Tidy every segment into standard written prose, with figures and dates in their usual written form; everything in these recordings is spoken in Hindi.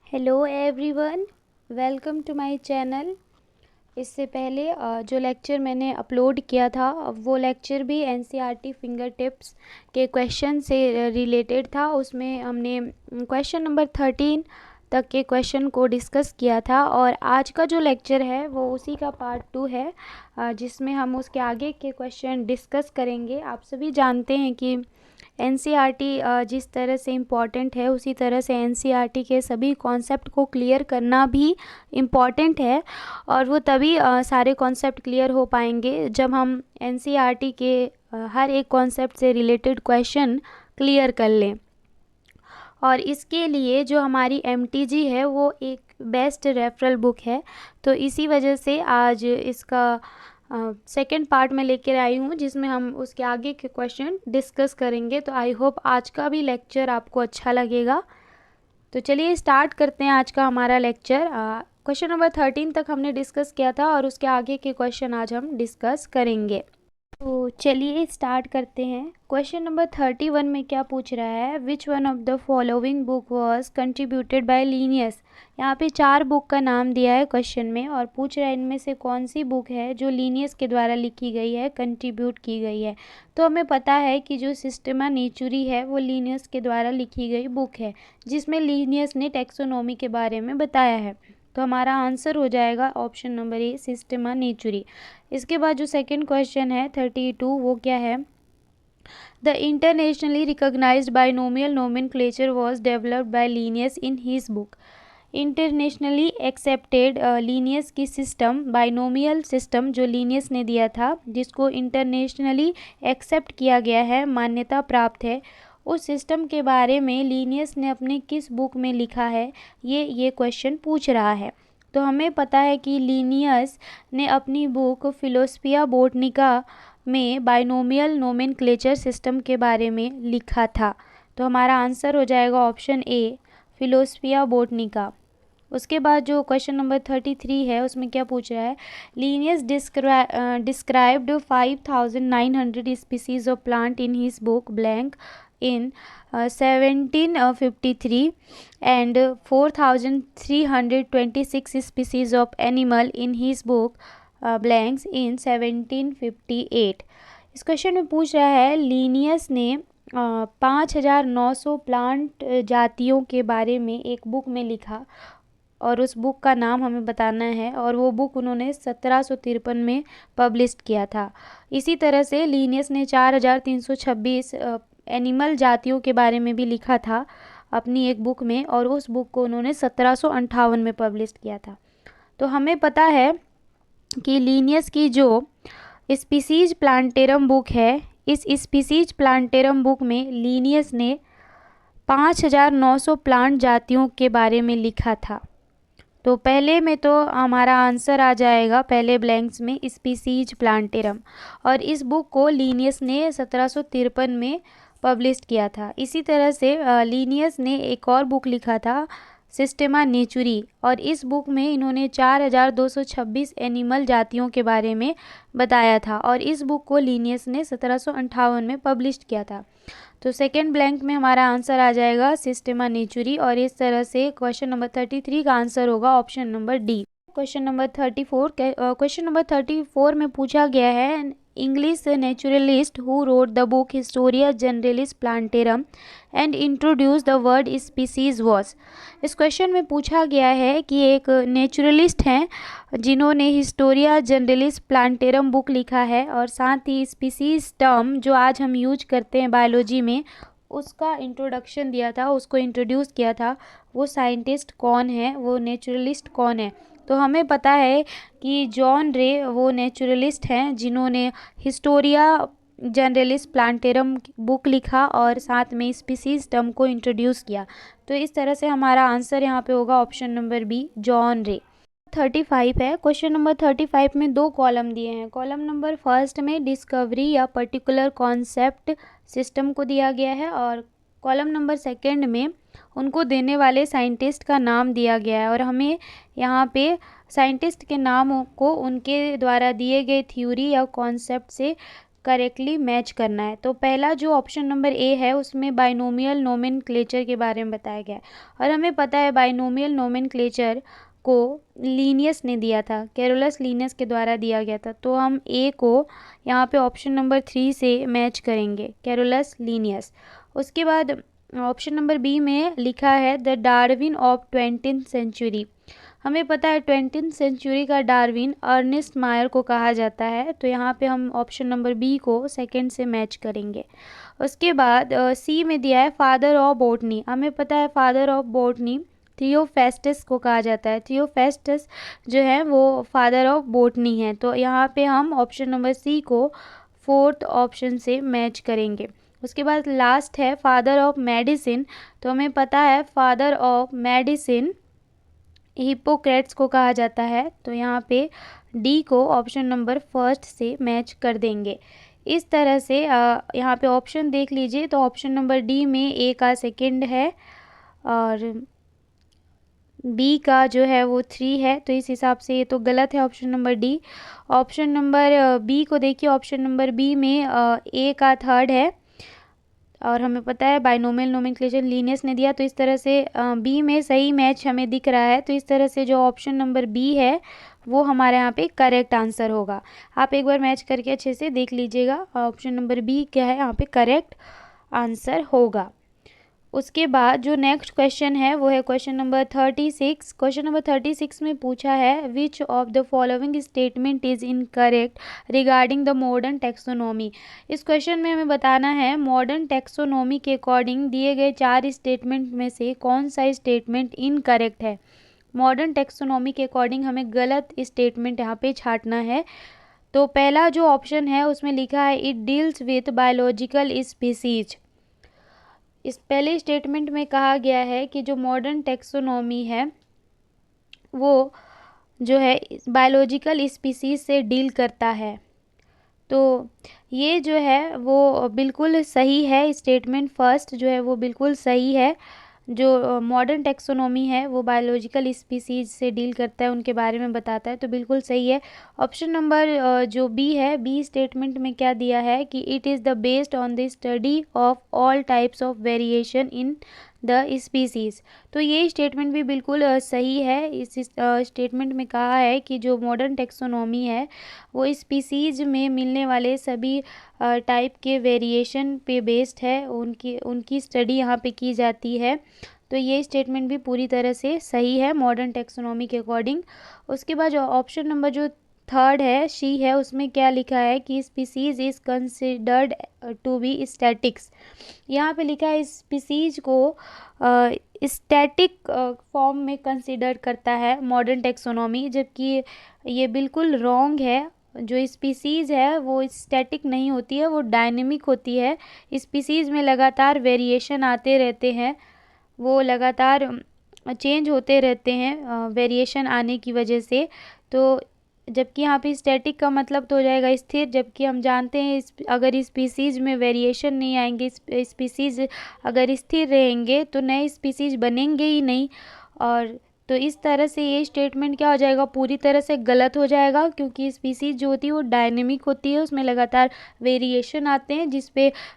Hello everyone, welcome to my channel. इससे पहले जो लेक्चर मैंने अपलोड किया था वो लेक्चर भी एनसीईआरटी फिंगर टिप्स के क्वेश्चन से रिलेटेड था। उसमें हमने क्वेश्चन नंबर 13 तक के क्वेश्चन को डिस्कस किया था और आज का जो लेक्चर है वो उसी का पार्ट 2 है, जिसमें हम उसके आगे के क्वेश्चन डिस्कस करेंगे। आप सभी जानते हैं कि एनसीईआरटी जिस तरह से इम्पॉर्टेंट है उसी तरह से एनसीईआरटी के सभी कॉन्सेप्ट को क्लियर करना भी इम्पॉर्टेंट है। और वो तभी सारे कॉन्सेप्ट क्लियर हो पाएंगे जब हम एनसीईआरटी के हर एक कॉन्सेप्ट से रिलेटेड क्वेश्चन क्लियर कर लें। और इसके लिए जो हमारी एमटीजी है वो एक बेस्ट रेफरल बुक है, तो इसी वजह से आज इसका सेकेंड पार्ट में लेकर आई हूँ जिसमें हम उसके आगे के क्वेश्चन डिस्कस करेंगे। तो आई होप आज का भी लेक्चर आपको अच्छा लगेगा। तो चलिए स्टार्ट करते हैं आज का हमारा लेक्चर। क्वेश्चन नंबर 13 तक हमने डिस्कस किया था और उसके आगे के क्वेश्चन आज हम डिस्कस करेंगे। तो चलिए स्टार्ट करते हैं। क्वेश्चन नंबर 31 में क्या पूछ रहा है, which one of the following book was contributed by Linnaeus. यहाँ पे 4 बुक का नाम दिया है क्वेश्चन में और पूछ रहा है इनमें से कौन सी बुक है जो लीनियस के द्वारा लिखी गई है, कंट्रीब्यूट की गई है। तो हमें पता है कि जो सिस्टेमा नेचुरी है वो लीनियस के द्वारा लिखी गई बुक है, जिसमें लीनियस ने टैक्सोनॉमी के बारे में बताया है। तो हमारा आंसर हो जाएगा ऑप्शन नंबर ए, सिस्टेमा नेचुरी। इसके बाद जो सेकंड क्वेश्चन है 32, वो क्या है, the internationally recognised binomial nomenclature was developed by Linnaeus in his book. Internationally accepted Linnaeus की सिस्टम, बाइनोमियल सिस्टम जो लीनियस ने दिया था, जिसको इंटरनेशनली एक्सेप्ट किया गया है, मान्यता प्राप्त है, उस सिस्टम के बारे में लीनियस ने अपने किस बुक में लिखा है, ये क्वेश्चन पूछ रहा है। तो हमें पता है कि लीनियस ने अपनी बुक फिलोसफिया बोटनिका में बाइनोमियल नोमेनक्लेचर सिस्टम के बारे में लिखा था। तो हमारा आंसर हो जाएगा ऑप्शन ए, फिलोसफिया बोटनिका। उसके बाद जो क्वेश्चन नंबर 33 है उसमें क्या पूछ रहा है, Linnaeus described 5900 species of plant in his book blank in 1753 and 4326 species of animal in his book blanks in 1758। इस क्वेश्चन में पूछ रहा है लीनियस ने 5900 प्लांट जातियों के बारे में एक बुक में लिखा और उस बुक का नाम हमें बताना है, और वो बुक उन्होंने 1753 में पब्लिश किया था। इसी तरह से लीनियस ने 4326 एनिमल जातियों के बारे में भी लिखा था अपनी एक बुक में, और उस बुक को उन्होंने 1758 में पब्लिश किया था। तो हमें पता है कि लीनियस की जो स्पीसीज प्लांटेरम बुक है, इस स्पीसीज प्लांटेरम बुक में लीनियस ने 5900 प्लांट जातियों के बारे में लिखा था। तो पहले में तो हमारा आंसर आ जाएगा पहले ब्लैंक्स में स्पीसीज प्लांटेरम, और इस बुक को लीनियस ने 1753 में पब्लिश किया था। इसी तरह से लीनियस ने एक और बुक लिखा था सिस्टेमा नेचुरी, और इस बुक में इन्होंने 4226 एनिमल जातियों के बारे में बताया था, और इस बुक को लीनियस ने 1758 में पब्लिश किया था। तो सेकेंड ब्लैंक में हमारा आंसर आ जाएगा सिस्टेमा नेचुरी, और इस तरह से क्वेश्चन नंबर 33 का आंसर होगा option number D. Question number 34 में पूछा गया है, English naturalist who wrote the book Historia Generalis Plantarum and introduce the word species was. इस क्वेश्चन में पूछा गया है कि एक नेचुरलिस्ट हैं जिन्होंने हिस्टोरिया जनरलिस प्लांटेरम बुक लिखा है, और साथ ही स्पीसीज टर्म जो आज हम यूज करते हैं बायोलॉजी में उसका इंट्रोडक्शन दिया था, उसको इंट्रोड्यूस किया था। वो साइंटिस्ट कौन है, वो नेचुरलिस्ट कौन है। तो हमें पता है कि जॉन रे वो नेचुरलिस्ट हैं जिन्होंने हिस्टोरिया जनरलिस प्लांटेरम बुक लिखा और साथ में स्पीसीज टर्म को इंट्रोड्यूस किया। तो इस तरह से हमारा आंसर यहाँ पे होगा ऑप्शन नंबर बी, जॉन रे। 35 है। क्वेश्चन नंबर 35 में 2 कॉलम दिए हैं। कॉलम नंबर फर्स्ट में डिस्कवरी या पर्टिकुलर कॉन्सेप्ट सिस्टम को दिया गया है, और कॉलम नंबर सेकंड में उनको देने वाले साइंटिस्ट का नाम दिया गया है, और हमें यहाँ पे साइंटिस्ट के नामों को उनके द्वारा दिए गए थ्योरी या कॉन्सेप्ट से करेक्टली मैच करना है। तो पहला जो ऑप्शन नंबर ए है उसमें बाइनोमियल नोमेनक्लेचर के बारे में बताया गया है, और हमें पता है बाइनोमियल नोमेनक्लेचर को लीनियस ने दिया था, कैरोलस लीनियस के द्वारा दिया गया था। तो हम ए को यहाँ पे ऑप्शन नंबर 3 से मैच करेंगे, कैरोलस लीनियस। उसके बाद ऑप्शन नंबर बी में लिखा है the Darwin of 20th century. हमें पता है 20th सेंचुरी का डार्विन अर्नेस्ट मायर को कहा जाता है, तो यहाँ पे हम ऑप्शन नंबर बी को सेकंड से मैच करेंगे। उसके बाद सी में दिया है फादर ऑफ बॉटनी। हमें पता है फादर ऑफ बॉटनी थियोफेस्टस को कहा जाता है। थियोफेस्टस जो है वो फादर ऑफ बॉटनी है, तो यहाँ पे हम ऑप्शन नंबर सी को फोर्थ ऑप्शन से मैच करेंगे। उसके बाद लास्ट है फादर ऑफ मेडिसिन। तो हमें पता है फादर ऑफ मेडिसिन हिप्पोक्रेट्स को कहा जाता है, तो यहाँ पे डी को ऑप्शन नंबर फर्स्ट से मैच कर देंगे। इस तरह से यहाँ पे ऑप्शन देख लीजिए, तो ऑप्शन नंबर डी में ए का सेकंड है और बी का जो है वो 3 है, तो इस हिसाब से ये तो गलत है option number D. Option number B को देखिए, ऑप्शन नंबर बी में ए का थर्ड है और हमें पता है बाइनोमियल नोमेनक्लेचर लीनियस ने दिया, तो इस तरह से बी में सही मैच हमें दिख रहा है। तो इस तरह से जो ऑप्शन नंबर बी है वो हमारे यहाँ पे करेक्ट आंसर होगा। आप एक बार मैच करके अच्छे से देख लीजिएगा ऑप्शन नंबर बी क्या है यहाँ पे करेक्ट आंसर होगा। उसके बाद जो नेक्स्ट क्वेश्चन है वो है क्वेश्चन नंबर 36। क्वेश्चन नंबर 36 में पूछा है which of the following statement is incorrect regarding the modern taxonomy. इस क्वेश्चन में हमें बताना है मॉडर्न टेक्सोनॉमी के अकॉर्डिंग दिए गए 4 स्टेटमेंट में से कौन सा स्टेटमेंट इनकरेक्ट है। मॉडर्न टेक्सोनॉमी के अकॉर्डिंग हमें गलत स्टेटमेंट यहाँ पे छांटना है। तो पहला जो ऑप्शन है उसमें लिखा है it deals with biological species. इस पहले स्टेटमेंट में कहा गया है कि जो मॉडर्न टेक्सोनॉमी है वो जो है बायोलॉजिकल स्पीसीज से डील करता है, तो ये जो है वो बिल्कुल सही है। स्टेटमेंट फर्स्ट जो है वो बिल्कुल सही है। जो मॉडर्न टेक्सोनॉमी है वो बायोलॉजिकल स्पीसीज से डील करता है, उनके बारे में बताता है, तो बिल्कुल सही है। ऑप्शन नंबर जो बी है, बी स्टेटमेंट में क्या दिया है कि it is the based on the study of all types of variation in the species. तो ये स्टेटमेंट भी बिल्कुल सही है। इस स्टेटमेंट में कहा है कि जो मॉडर्न टेक्सोनॉमी है वो स्पीसीज में मिलने वाले सभी टाइप के वेरिएशन पे बेस्ड है, उनकी स्टडी यहाँ पे की जाती है। तो ये स्टेटमेंट भी पूरी तरह से सही है मॉडर्न टेक्सोनॉमी के अकॉर्डिंग। उसके बाद जो ऑप्शन नंबर जो थर्ड है सी है, उसमें क्या लिखा है कि species is considered to be statics. यहाँ पे लिखा है स्पीसीज को स्टैटिक फॉर्म में कंसिडर करता है मॉडर्न टेक्सोनॉमी, जबकि ये बिल्कुल रॉन्ग है। जो स्पीसीज़ है वो स्टैटिक नहीं होती है, वो डायनेमिक होती है। स्पीसीज़ में लगातार वेरिएशन आते रहते हैं, वो लगातार चेंज होते रहते हैं वेरिएशन आने की वजह से। तो जबकि यहाँ पे स्टैटिक का मतलब तो हो जाएगा स्थिर, जबकि हम जानते हैं अगर स्पीसीज़ में वेरिएशन नहीं आएंगे, स्पीसीज़ अगर स्थिर रहेंगे तो नए स्पीसीज़ बनेंगे ही नहीं। और तो इस तरह से ये स्टेटमेंट क्या हो जाएगा, पूरी तरह से गलत हो जाएगा, क्योंकि स्पीसीज़ जो होती है वो डायनेमिक होती है, उसमें लगातार वेरिएशन आते हैं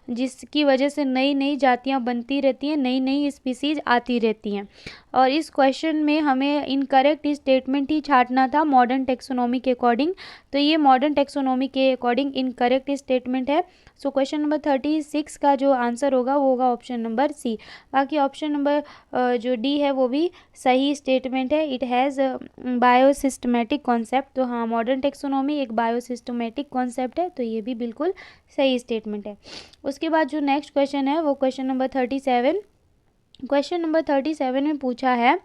जिसकी वजह से नई नई जातियाँ बनती रहती हैं, नई नई स्पीसीज़ आती रहती हैं। और इस क्वेश्चन में हमें इनकरेक्ट स्टेटमेंट ही छांटना था मॉडर्न टेक्सोनॉमी के अकॉर्डिंग, तो ये मॉडर्न टेक्सोनॉमी के अकॉर्डिंग इनकरेक्ट स्टेटमेंट है। सो क्वेश्चन नंबर 36 का जो आंसर होगा वो होगा ऑप्शन नंबर सी। बाकी ऑप्शन नंबर जो डी है वो भी सही स्टेटमेंट है। It has biosystematic concept. तो हाँ, मॉडर्न टेक्सोनॉमी एक बायोसिस्टमेटिक कॉन्सेप्ट है, तो ये भी बिल्कुल सही स्टेटमेंट है। उसके बाद जो नेक्स्ट क्वेश्चन है वो क्वेश्चन नंबर 37। क्वेश्चन नंबर 37 में पूछा है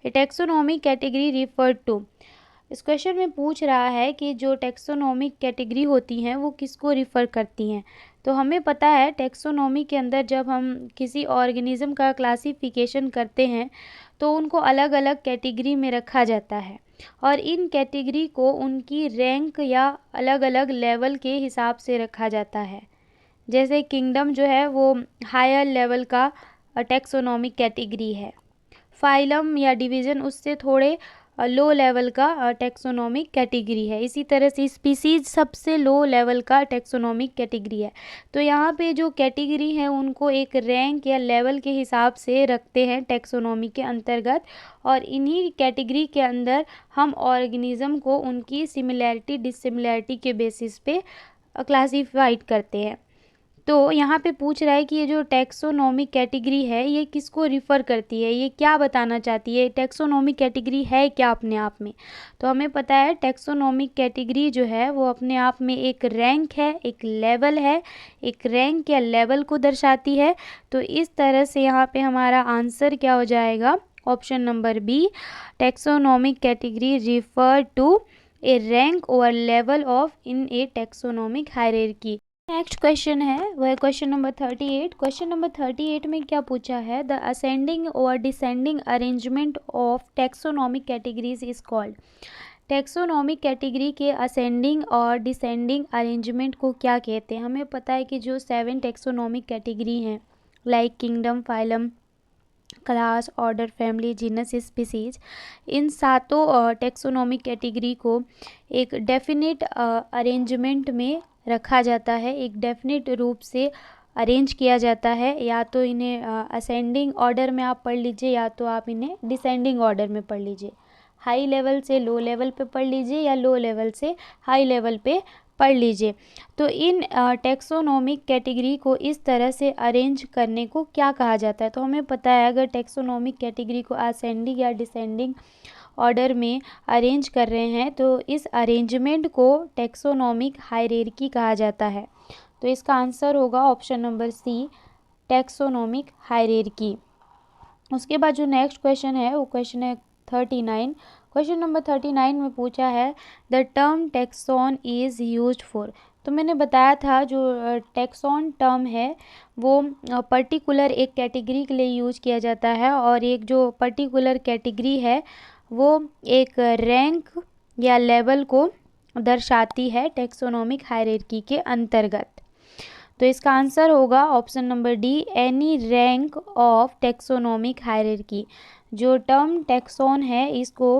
टेक्सोनॉमिक कैटेगरी रिफर टू। इस क्वेश्चन में पूछ रहा है कि जो टेक्सोनॉमिक कैटेगरी होती हैं वो किसको रिफ़र करती हैं। तो हमें पता है टेक्सोनॉमी के अंदर जब हम किसी ऑर्गेनिज्म का क्लासिफिकेशन करते हैं तो उनको अलग अलग कैटेगरी में रखा जाता है, और इन कैटेगरी को उनकी रैंक या अलग अलग लेवल के हिसाब से रखा जाता है। जैसे किंगडम जो है वो हायर लेवल का टेक्सोनॉमिक कैटेगरी है, फाइलम या डिवीज़न उससे थोड़े लो लेवल का टेक्सोनॉमिक कैटेगरी है। इसी तरह से स्पीसीज सबसे लो लेवल का टेक्सोनॉमिक कैटेगरी है। तो यहाँ पे जो कैटेगरी है उनको एक रैंक या लेवल के हिसाब से रखते हैं टेक्सोनॉमी के अंतर्गत, और इन्हीं कैटेगरी के अंदर हम ऑर्गेनिज्म को उनकी सिमिलैरिटी डिससिमिलैरिटी के बेसिस पे क्लासीफाइड करते हैं। तो यहाँ पे पूछ रहा है कि ये जो टैक्सोनॉमिक कैटेगरी है ये किसको रिफ़र करती है, ये क्या बताना चाहती है, टैक्सोनॉमिक कैटेगरी है क्या अपने आप में। तो हमें पता है टैक्सोनॉमिक कैटेगरी जो है वो अपने आप में एक रैंक है, एक लेवल है, एक रैंक या लेवल को दर्शाती है। तो इस तरह से यहाँ पे हमारा आंसर क्या हो जाएगा, option number B, taxonomic category refer to a rank और level of in a taxonomic hierarchy. Next question है वह क्वेश्चन नंबर 38। क्वेश्चन नंबर 38 में क्या पूछा है, द असेंडिंग और descending arrangement of taxonomic categories is called. Taxonomic category के असेंडिंग और डिसेंडिंग अरेंजमेंट को क्या कहते हैं। हमें पता है कि जो 7 टैक्सोनॉमिक कैटेगरी हैं like kingdom, phylum, class, order, family, genus, species, इन सातों टैक्सोनॉमिक कैटेगरी को एक डेफिनेट अरेंजमेंट में रखा जाता है, एक डेफिनेट रूप से अरेंज किया जाता है। या तो इन्हें असेंडिंग ऑर्डर में आप पढ़ लीजिए या तो आप इन्हें डिसेंडिंग ऑर्डर में पढ़ लीजिए। हाई लेवल से लो लेवल पे पढ़ लीजिए या लो लेवल से हाई लेवल पे पढ़ लीजिए। तो इन टैक्सोनॉमिक कैटेगरी को इस तरह से अरेंज करने को क्या कहा जाता है। तो हमें पता है अगर टैक्सोनॉमिक कैटेगरी को असेंडिंग या डिसेंडिंग ऑर्डर में अरेंज कर रहे हैं तो इस अरेंजमेंट को टैक्सोनॉमिक हायरार्की कहा जाता है। तो इसका आंसर होगा option number C, taxonomic hierarchy. उसके बाद जो नेक्स्ट क्वेश्चन है वो क्वेश्चन है 39। क्वेश्चन नंबर 39 में पूछा है the term taxon is used for. तो मैंने बताया था जो टैक्सॉन टर्म है वो पर्टिकुलर एक कैटेगरी के लिए यूज किया जाता है, और एक जो पर्टिकुलर कैटेगरी है वो एक रैंक या लेवल को दर्शाती है टैक्सोनॉमिक हायरार्की के अंतर्गत। तो इसका आंसर होगा option number D, any rank of taxonomic hierarchy. जो टर्म टैक्सॉन है इसको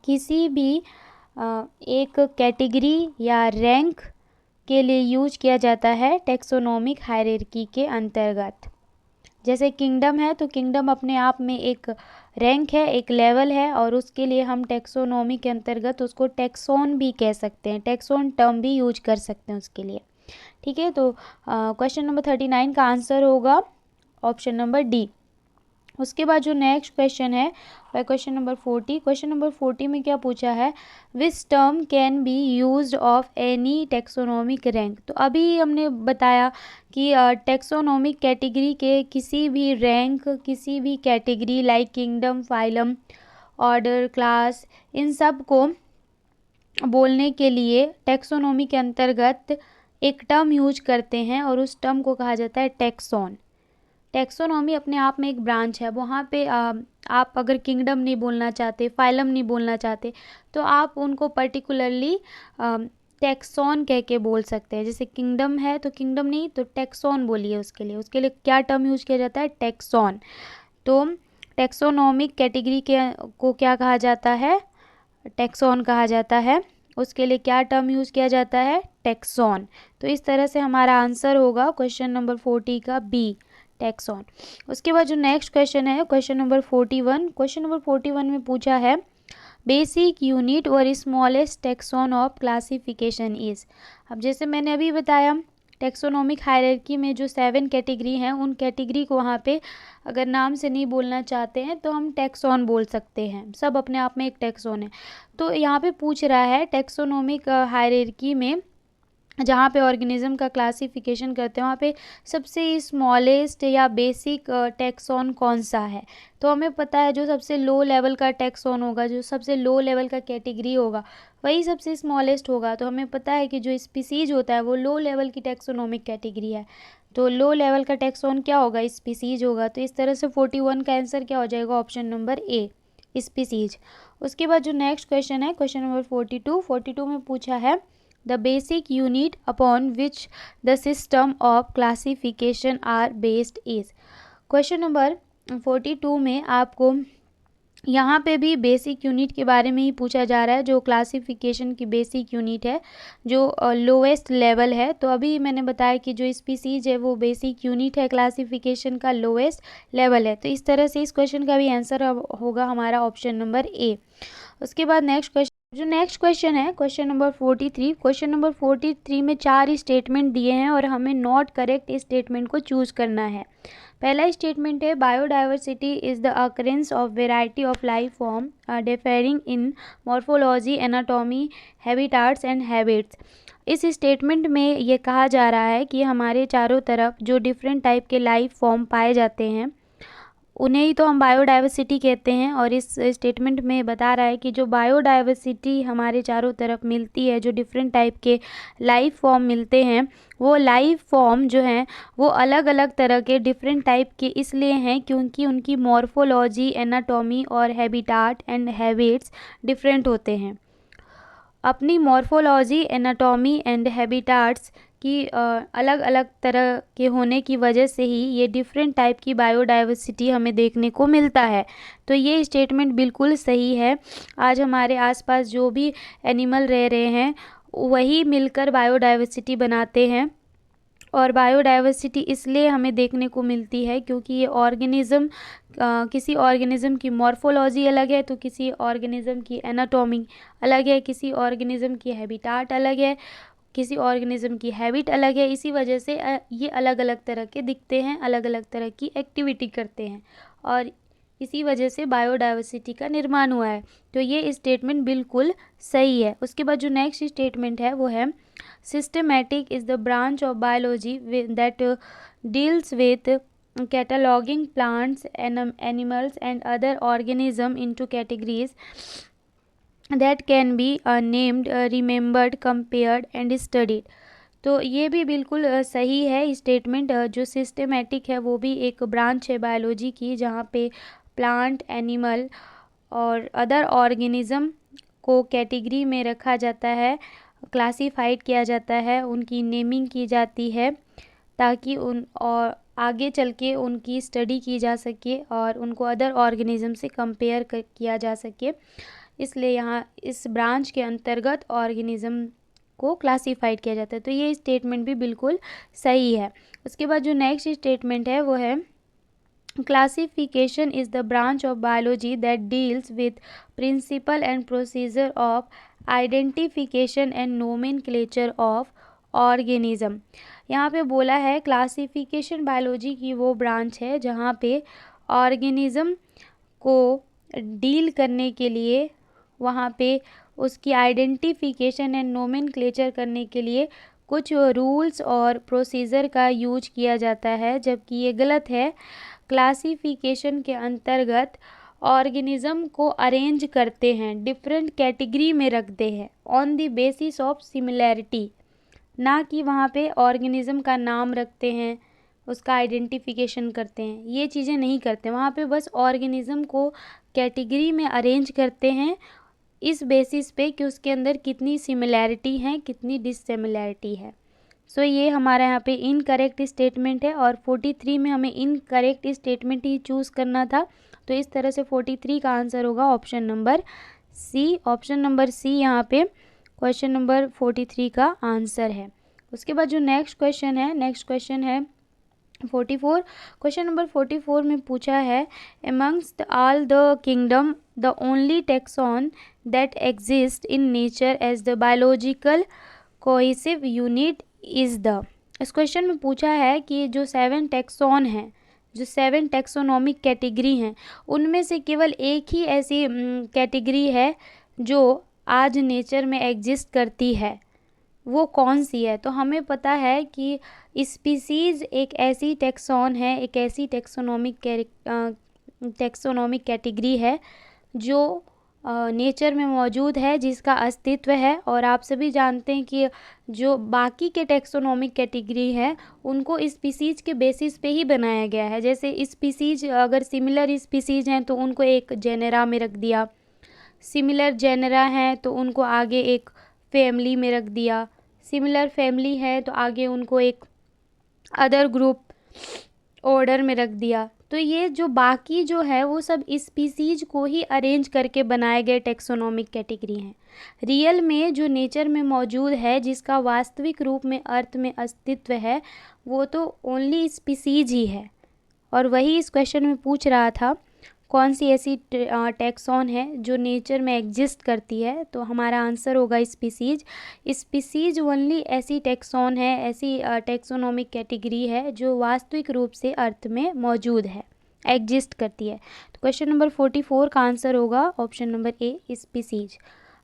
किसी भी एक कैटेगरी या रैंक के लिए यूज किया जाता है टैक्सोनॉमिक हायरार्की के अंतर्गत। जैसे किंगडम है तो किंगडम अपने आप में एक रैंक है, एक लेवल है, और उसके लिए हम टैक्सोनॉमी के अंतर्गत उसको टैक्सॉन भी कह सकते हैं, टैक्सॉन टर्म भी यूज कर सकते हैं उसके लिए। ठीक है, तो क्वेश्चन नंबर 39 का आंसर होगा ऑप्शन नंबर डी। उसके बाद जो नेक्स्ट क्वेश्चन है वह क्वेश्चन नंबर 40। क्वेश्चन नंबर 40 में क्या पूछा है, which term can be used of any taxonomic rank. तो अभी हमने बताया कि टैक्सोनॉमिक कैटेगरी के किसी भी रैंक, किसी भी category like kingdom, phylum, order, class, इन सब को बोलने के लिए टैक्सोनॉमी के अंतर्गत एक टर्म यूज करते हैं और उस टर्म को कहा जाता है टैक्सॉन। टैक्सोनॉमी अपने आप में एक ब्रांच है, वहाँ पे आप अगर किंगडम नहीं बोलना चाहते, फाइलम नहीं बोलना चाहते, तो आप उनको पर्टिकुलरली टैक्सॉन कह के बोल सकते हैं। जैसे किंगडम है तो किंगडम नहीं तो टैक्सॉन बोलिए, उसके लिए क्या टर्म यूज किया जाता है, टैक्सॉन। तो टैक्सोनॉमिक कैटेगरी को क्या कहा जाता है, टैक्सॉन कहा जाता है। उसके लिए क्या टर्म यूज़ किया जाता है, टैक्सॉन। तो इस तरह से हमारा आंसर होगा क्वेश्चन नंबर 40 का बी, टैक्सॉन। उसके बाद जो नेक्स्ट क्वेश्चन है क्वेश्चन नंबर 41। क्वेश्चन नंबर 41 में पूछा है बेसिक यूनिट और smallest taxon of classification is. अब जैसे मैंने अभी बताया टैक्सोनॉमिक हायरार्की में जो 7 कैटेगरी हैं उन कैटेगरी को वहाँ पे अगर नाम से नहीं बोलना चाहते हैं तो हम टैक्सॉन बोल सकते हैं, सब अपने आप में एक टैक्सॉन है। तो यहाँ पे पूछ रहा है टैक्सोनॉमिक हायरार्की में जहाँ पे ऑर्गेनिज्म का क्लासिफिकेशन करते हैं वहाँ पे सबसे स्मॉलेस्ट या बेसिक टैक्सॉन कौन सा है। तो हमें पता है जो सबसे लो लेवल का टैक्सॉन होगा, जो सबसे लो लेवल का कैटेगरी होगा वही सबसे स्मॉलेस्ट होगा। तो हमें पता है कि जो स्पीसीज होता है वो लो लेवल की टैक्सोनॉमिक कैटेगरी है, तो लो लेवल का टैक्सॉन क्या होगा, स्पीसीज होगा। तो इस तरह से 41 का आंसर क्या हो जाएगा, ऑप्शन नंबर ए, स्पीसीज। उसके बाद जो नेक्स्ट क्वेश्चन है क्वेश्चन नंबर 42 में पूछा है the basic unit upon which the system of classification are based is। Question number 42 में आपको यहाँ पे भी बेसिक यूनिट के बारे में ही पूछा जा रहा है, जो क्लासिफिकेशन की बेसिक यूनिट है, जो लोएस्ट लेवल है। तो अभी मैंने बताया कि जो स्पीसीज है वो बेसिक यूनिट है, क्लासिफिकेशन का लोएस्ट लेवल है। तो इस तरह से इस क्वेश्चन का भी आंसर होगा हमारा ऑप्शन नंबर ए। उसके बाद नेक्स्ट क्वेश्चन है क्वेश्चन नंबर 43। क्वेश्चन नंबर 43 में 4 स्टेटमेंट दिए हैं और हमें नॉट करेक्ट स्टेटमेंट को चूज करना है। पहला स्टेटमेंट है biodiversity is the occurrence of variety of life form differing in morphology, anatomy, habitats and habits. इस स्टेटमेंट में ये कहा जा रहा है कि हमारे चारों तरफ जो डिफरेंट टाइप के लाइफ फॉर्म पाए जाते हैं उन्हें ही तो हम बायोडाइवर्सिटी कहते हैं। और इस स्टेटमेंट में बता रहा है कि जो बायोडाइवर्सिटी हमारे चारों तरफ मिलती है, जो डिफरेंट टाइप के लाइफ फॉर्म मिलते हैं, वो लाइफ फॉर्म जो हैं वो अलग अलग तरह के डिफरेंट टाइप के इसलिए हैं क्योंकि उनकी मॉर्फोलॉजी, एनाटॉमी और हैबिटाट एंड हैबिट्स डिफरेंट होते हैं। अपनी मॉर्फोलॉजी, एनाटॉमी एंड हैबिटाट्स की अलग अलग तरह के होने की वजह से ही ये डिफरेंट टाइप की बायोडाइवर्सिटी हमें देखने को मिलता है। तो ये स्टेटमेंट बिल्कुल सही है। आज हमारे आसपास जो भी एनिमल रह रहे हैं वही मिलकर बायोडाइवर्सिटी बनाते हैं। और बायोडाइवर्सिटी इसलिए हमें देखने को मिलती है क्योंकि ये ऑर्गेनिज़म किसी ऑर्गेनिज़म की मॉर्फोलॉजी अलग है तो किसी ऑर्गेनिज़म की एनाटॉमी अलग है, किसी ऑर्गेनिज़म की हैबिटाट अलग है, किसी ऑर्गेनिज़म की हैबिट अलग है। इसी वजह से ये अलग अलग तरह के दिखते हैं, अलग अलग तरह की एक्टिविटी करते हैं और इसी वजह से बायोडाइवर्सिटी का निर्माण हुआ है। तो ये स्टेटमेंट बिल्कुल सही है। उसके बाद जो नेक्स्ट स्टेटमेंट है वो है systematic is the branch of biology that deals with cataloging plants, animals and other organism into categories that can be named, remembered, compared and studied। तो ये भी बिल्कुल सही है स्टेटमेंट। जो सिस्टमेटिक है वो भी एक ब्रांच है बायोलॉजी की जहाँ पे प्लांट, एनिमल और अदर ऑर्गेनिज़म को कैटेगरी में रखा जाता है, क्लासिफाइड किया जाता है, उनकी नेमिंग की जाती है ताकि उन और आगे चल के उनकी स्टडी की जा सके और उनको अदर ऑर्गेनिज़म से कंपेयर किया जा सके। इसलिए यहाँ इस ब्रांच के अंतर्गत ऑर्गेनिज़म को क्लासिफाइड किया जाता है। तो ये स्टेटमेंट भी बिल्कुल सही है। उसके बाद जो नेक्स्ट स्टेटमेंट है वो है classification is the branch of biology that deals with principle and procedure of identification and nomenclature of organism. यहाँ पे बोला है क्लासिफिकेशन बायोलॉजी की वो ब्रांच है जहाँ पे ऑर्गेनिज़म को डील करने के लिए, वहाँ पे उसकी आइडेंटिफिकेशन एंड नोमेनक्लेचर करने के लिए कुछ रूल्स और प्रोसीजर का यूज किया जाता है, जबकि ये गलत है। क्लासिफिकेशन के अंतर्गत ऑर्गेनिज़म को अरेंज करते हैं, डिफरेंट कैटेगरी में रखते हैं on the basis of similarity, ना कि वहाँ पे ऑर्गेनिज़म का नाम रखते हैं, उसका आइडेंटिफिकेशन करते हैं। ये चीज़ें नहीं करते, वहाँ पे बस ऑर्गेनिज़म को कैटेगरी में अरेंज करते हैं इस बेसिस पे कि उसके अंदर कितनी सिमिलैरिटी है, कितनी डिससिमिलैरिटी है। सो ये हमारा यहाँ पे इनकरेक्ट स्टेटमेंट है और 43 में हमें इनकरेक्ट स्टेटमेंट ही चूज़ करना था। तो इस तरह से 43 का आंसर होगा option number C. Option number C यहाँ पे क्वेश्चन नंबर 43 का आंसर है। उसके बाद जो नेक्स्ट क्वेश्चन है 44। क्वेश्चन नंबर 44 में पूछा है amongst all the kingdom the only taxon that exist in nature as the biological cohesive unit is the. इस क्वेश्चन में पूछा है कि जो 7 टेक्सॉन हैं, जो 7 टेक्सोनॉमिक कैटेगरी हैं, उनमें से केवल एक ही ऐसी कैटेगरी है जो आज नेचर में एग्जिस्ट करती है, वो कौन सी है। तो हमें पता है कि स्पीसीज़ एक ऐसी टेक्सॉन है, एक ऐसी टेक्सोनॉमिक कैटेगरी है जो नेचर में मौजूद है, जिसका अस्तित्व है। और आप सभी जानते हैं कि जो बाकी के टेक्सोनॉमिक कैटेगरी है उनको स्पीसीज के बेसिस पे ही बनाया गया है। जैसे स्पीसीज अगर सिमिलर स्पीसीज हैं तो उनको एक जेनेरा में रख दिया, सिमिलर जेनेरा हैं तो उनको आगे एक फैमिली में रख दिया, सिमिलर फैमिली है तो आगे उनको एक अदर ग्रुप ऑर्डर में रख दिया। तो ये जो बाकी जो है वो सब स्पीसीज को ही अरेंज करके बनाए गए टेक्सोनोमिक कैटेगरी हैं। रियल में जो नेचर में मौजूद है, जिसका वास्तविक रूप में अर्थ में अस्तित्व है, वो तो ओनली स्पीसीज ही है। और वही इस क्वेश्चन में पूछ रहा था, कौन सी ऐसी टैक्सॉन है जो नेचर में एग्जिस्ट करती है, तो हमारा आंसर होगा स्पीसीज। स्पीसीज ओनली ऐसी टैक्सॉन है, ऐसी टैक्सोनोमिक कैटेगरी है जो वास्तविक रूप से अर्थ में मौजूद है, एग्जिस्ट करती है। तो क्वेश्चन नंबर 44 का आंसर होगा option number A, species.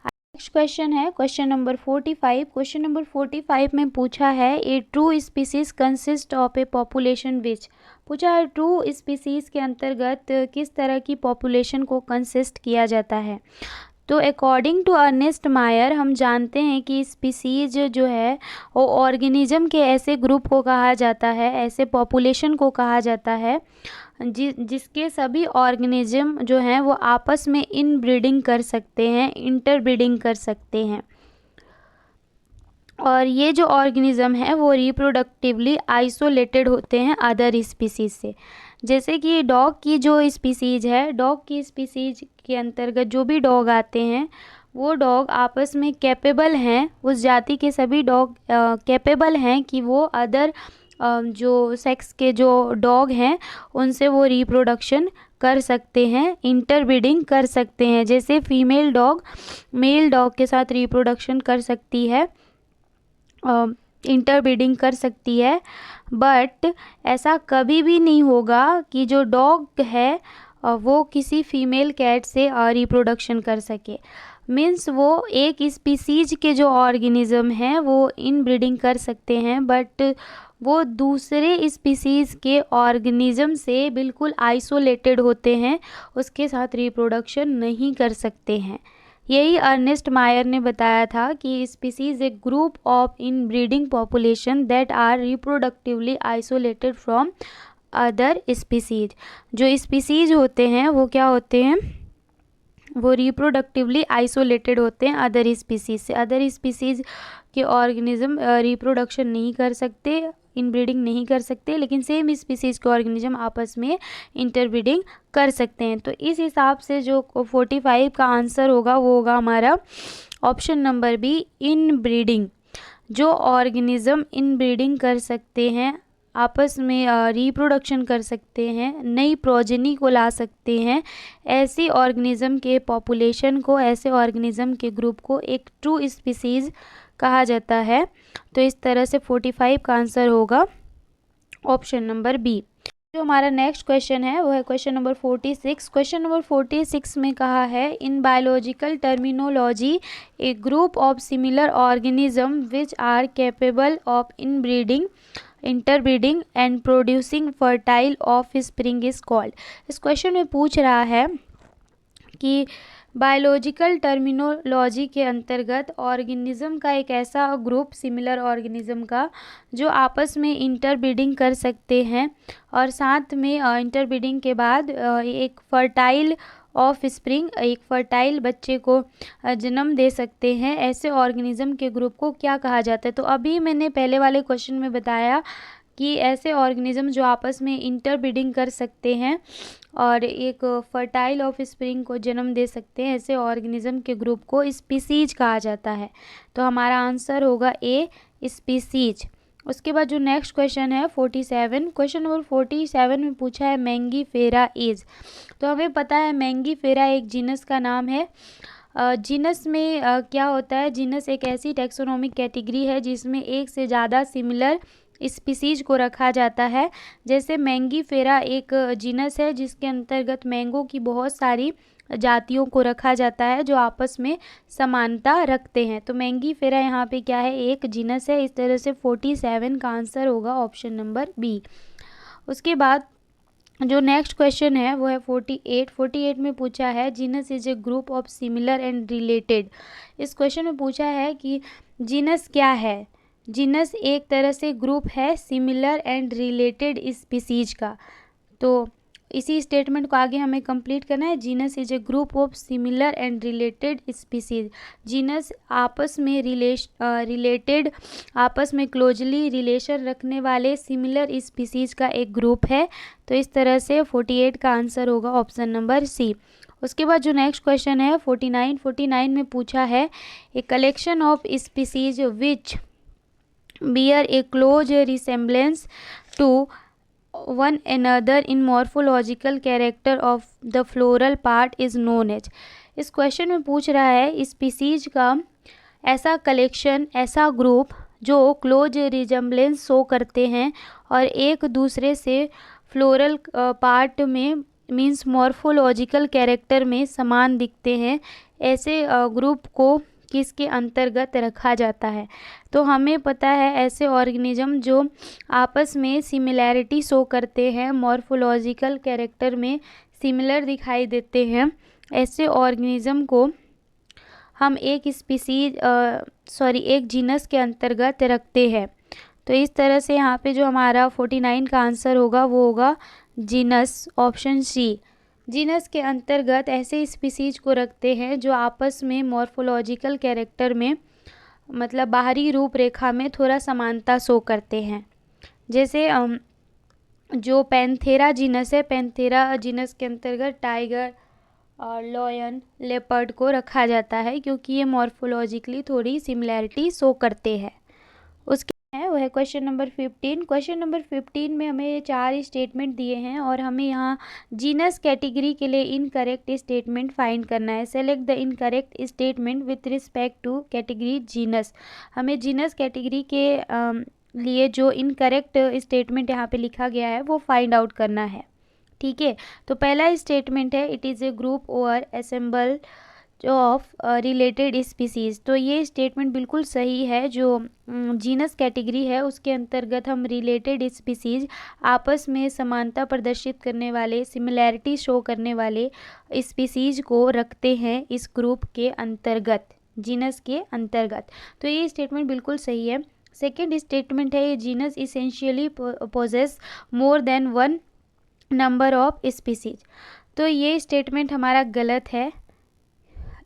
Next question है क्वेश्चन नंबर 45। क्वेश्चन नंबर 45 में पूछा है, a true species consist of a population which. पूछा है ट्रू स्पीसीज के अंतर्गत किस तरह की पॉपुलेशन को कंसिस्ट किया जाता है। तो अकॉर्डिंग टू अर्नेस्ट मायर हम जानते हैं कि स्पीसीज जो है वो ऑर्गेनिज्म के ऐसे ग्रुप को कहा जाता है, ऐसे पॉपुलेशन को कहा जाता है जिसके सभी ऑर्गेनिज्म जो हैं वो आपस में इनब्रीडिंग कर सकते हैं, इंटरब्रीडिंग कर सकते हैं। और ये जो ऑर्गेनिज्म है वो रिप्रोडक्टिवली आइसोलेटेड होते हैं अदर स्पीसीज से। जैसे कि डॉग की जो स्पीसीज है, डॉग की स्पीसीज के अंतर्गत जो भी डॉग आते हैं वो डॉग आपस में कैपेबल हैं, उस जाति के सभी डॉग कैपेबल हैं कि वो अदर जो सेक्स के जो डॉग हैं उनसे वो रिप्रोडक्शन कर सकते हैं, इंटरब्रीडिंग कर सकते हैं। जैसे फीमेल डॉग मेल डॉग के साथ रिप्रोडक्शन कर सकती है, इंटरब्रीडिंग कर सकती है, बट ऐसा कभी भी नहीं होगा कि जो डॉग है वो किसी फीमेल कैट से रिप्रोडक्शन कर सके। मीन्स वो एक स्पीसीज के जो ऑर्गेनिज्म हैं वो इनब्रीडिंग कर सकते हैं, बट वो दूसरे स्पीसीज के ऑर्गेनिज्म से बिल्कुल आइसोलेटेड होते हैं, उसके साथ रिप्रोडक्शन नहीं कर सकते हैं। यही अर्नेस्ट मायर ने बताया था कि species a group of inbreeding population that are reproductively isolated from other species. जो स्पीसीज होते हैं वो क्या होते हैं, वो रिप्रोडक्टिवली आइसोलेटेड होते हैं अदर स्पीसीज से। अदर स्पीसीज के ऑर्गेनिज्म रिप्रोडक्शन नहीं कर सकते, इनब्रीडिंग नहीं कर सकते, लेकिन सेम स्पीसीज के ऑर्गेनिज्म आपस में इंटरब्रीडिंग कर सकते हैं। तो इस हिसाब से जो 45 का आंसर होगा वो होगा हमारा ऑप्शन नंबर बी, इनब्रीडिंग। जो ऑर्गेनिज्म इनब्रीडिंग कर सकते हैं, आपस में रिप्रोडक्शन कर सकते हैं, नई प्रोजेनी को ला सकते हैं, ऐसी ऑर्गेनिज्म के पॉपुलेशन को, ऐसे ऑर्गेनिज्म के ग्रुप को एक ट्रू स्पीसीज कहा जाता है। तो इस तरह से 45 का आंसर होगा ऑप्शन नंबर बी। जो हमारा नेक्स्ट क्वेश्चन है वो है क्वेश्चन नंबर 46। क्वेश्चन नंबर 46 में कहा है, in biological terminology a group of similar organism which are capable of inbreeding, interbreeding and producing fertile offspring is called. इस क्वेश्चन में पूछ रहा है कि बायोलॉजिकल टर्मिनोलॉजी के अंतर्गत ऑर्गेनिज्म का एक ऐसा ग्रुप, सिमिलर ऑर्गेनिज्म का, जो आपस में इंटरब्रीडिंग कर सकते हैं और साथ में इंटरब्रीडिंग के बाद एक फर्टाइल ऑफ स्प्रिंग, एक फर्टाइल बच्चे को जन्म दे सकते हैं, ऐसे ऑर्गेनिज्म के ग्रुप को क्या कहा जाता है। तो अभी मैंने पहले वाले क्वेश्चन में बताया कि ऐसे ऑर्गेनिज्म जो आपस में इंटरब्रीडिंग कर सकते हैं और एक फर्टाइल ऑफ स्प्रिंग को जन्म दे सकते हैं, ऐसे ऑर्गेनिज्म के ग्रुप को स्पीसीज कहा जाता है। तो हमारा आंसर होगा ए, स्पीसीज। उसके बाद जो नेक्स्ट क्वेश्चन है 47, क्वेश्चन नंबर 47 में पूछा है मैंगीफेरा इज। तो हमें पता है मैंगीफेरा एक जीनस का नाम है। जीनस में क्या होता है, जीनस एक ऐसी टैक्सोनॉमिक कैटेगरी है जिसमें एक से ज़्यादा सिमिलर स्पीसीज को रखा जाता है। जैसे मैंगीफेरा एक जीनस है जिसके अंतर्गत मैंगो की बहुत सारी जातियों को रखा जाता है जो आपस में समानता रखते हैं। तो मैंगीफेरा यहाँ पे क्या है, एक जीनस है। इस तरह से 47 का आंसर होगा ऑप्शन नंबर बी। उसके बाद जो नेक्स्ट क्वेश्चन है वो है 48 में पूछा है, genus is a group of similar and related. इस क्वेश्चन में पूछा है कि जीनस क्या है। जीनस एक तरह से ग्रुप है सिमिलर एंड रिलेटेड स्पीसीज का। तो इसी स्टेटमेंट को आगे हमें कंप्लीट करना है। Genus is a group of similar and related species. Genus आपस में रिलेटेड, आपस में क्लोजली रिलेशन रखने वाले सिमिलर स्पीसीज का एक ग्रुप है। तो इस तरह से 48 का आंसर होगा ऑप्शन नंबर सी। उसके बाद जो नेक्स्ट क्वेश्चन है 49 में पूछा है a collection of species which bear a close resemblance to one another in morphological character of the floral part is known as। इस क्वेश्चन में पूछ रहा है स्पीसीज का ऐसा कलेक्शन, ऐसा ग्रुप जो क्लोज रिजेम्बलेंस शो करते हैं और एक दूसरे से फ्लोरल पार्ट में मीन्स मॉर्फोलॉजिकल कैरेक्टर में समान दिखते हैं, ऐसे ग्रुप को किसके अंतर्गत रखा जाता है। तो हमें पता है ऐसे ऑर्गेनिज्म जो आपस में सिमिलैरिटी शो करते हैं, मॉर्फोलॉजिकल कैरेक्टर में सिमिलर दिखाई देते हैं, ऐसे ऑर्गेनिज्म को हम एक एक जीनस के अंतर्गत रखते हैं। तो इस तरह से यहाँ पे जो हमारा 49 का आंसर होगा वो होगा जीनस, ऑप्शन सी। जीनस के अंतर्गत ऐसे स्पीसीज को रखते हैं जो आपस में मॉर्फोलॉजिकल कैरेक्टर में मतलब बाहरी रूपरेखा में थोड़ा समानता शो करते हैं। जैसे जो पैंथेरा जीनस है, पैंथेरा जीनस के अंतर्गत टाइगर और लॉयन, लेपर्ड को रखा जाता है क्योंकि ये मॉर्फोलॉजिकली थोड़ी सिमिलैरिटी शो करते हैं। उसके है वह है क्वेश्चन नंबर 15। क्वेश्चन नंबर 15 में हमें 4 स्टेटमेंट दिए हैं और हमें यहाँ जीनस कैटेगरी के लिए इनकरेक्ट स्टेटमेंट फाइंड करना है। Select the incorrect statement with respect to category genus. हमें जीनस कैटेगरी के लिए जो इनकरेक्ट स्टेटमेंट यहाँ पे लिखा गया है वो फाइंड आउट करना है। ठीक है, तो पहला स्टेटमेंट है इट इज़ ए ग्रुप और असेंबल ऑफ रिलेटेड स्पीसीज़। तो ये स्टेटमेंट बिल्कुल सही है। जो जीनस कैटेगरी है उसके अंतर्गत हम रिलेटेड स्पीसीज़, आपस में समानता प्रदर्शित करने वाले, सिमिलैरिटी शो करने वाले स्पीसीज़ को रखते हैं इस ग्रुप के अंतर्गत, जीनस के अंतर्गत। तो ये स्टेटमेंट बिल्कुल सही है। सेकेंड स्टेटमेंट है ये genus essentially possess more than one number of species. तो ये स्टेटमेंट हमारा गलत है।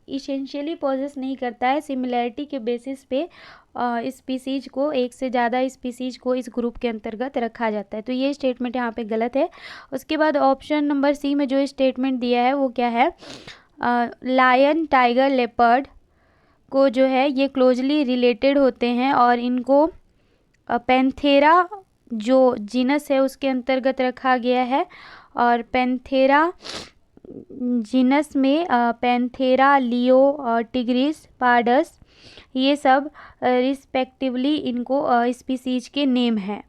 इसेंशियली पोजेस नहीं करता है, सिमिलैरिटी के बेसिस पे स्पीसीज को, एक से ज़्यादा स्पीसीज को इस ग्रुप के अंतर्गत रखा जाता है। तो ये स्टेटमेंट यहाँ पे गलत है। उसके बाद ऑप्शन नंबर सी में जो स्टेटमेंट दिया है वो क्या है, लायन, टाइगर, लेपर्ड को जो है ये क्लोजली रिलेटेड होते हैं और इनको पैंथेरा जो जीनस है उसके अंतर्गत रखा गया है। और पैंथेरा जीनस में पैंथेरा, लियो, टिग्रिस, पार्डस, ये सब रिस्पेक्टिवली इनको स्पीसीज के नेम हैं।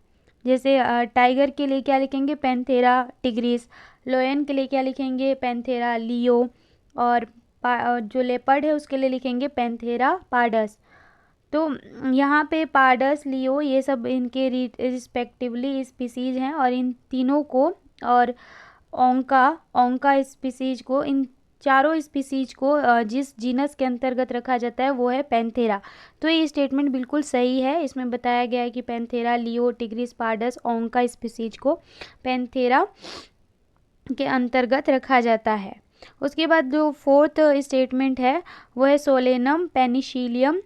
जैसे टाइगर के लिए क्या लिखेंगे, पैंथेरा टिग्रिस। लोयन के लिए क्या लिखेंगे, पैंथेरा लियो। और जो लेपर्ड है उसके लिए लिखेंगे पैंथेरा पार्डस। तो यहाँ पे पार्डस, लियो, ये सब इनके रिस्पेक्टिवली स्पीसीज हैं और इन तीनों को, और ओंका स्पीसीज को, इन चारों स्पीसीज को जिस जीनस के अंतर्गत रखा जाता है वो है पैंथेरा। तो ये स्टेटमेंट बिल्कुल सही है। इसमें बताया गया है कि पैंथेरा, लियो, टिग्रिस, पार्डस, ओंका स्पीसीज को पैंथेरा के अंतर्गत रखा जाता है। उसके बाद जो फोर्थ स्टेटमेंट है वो है Solanum, Penicillium,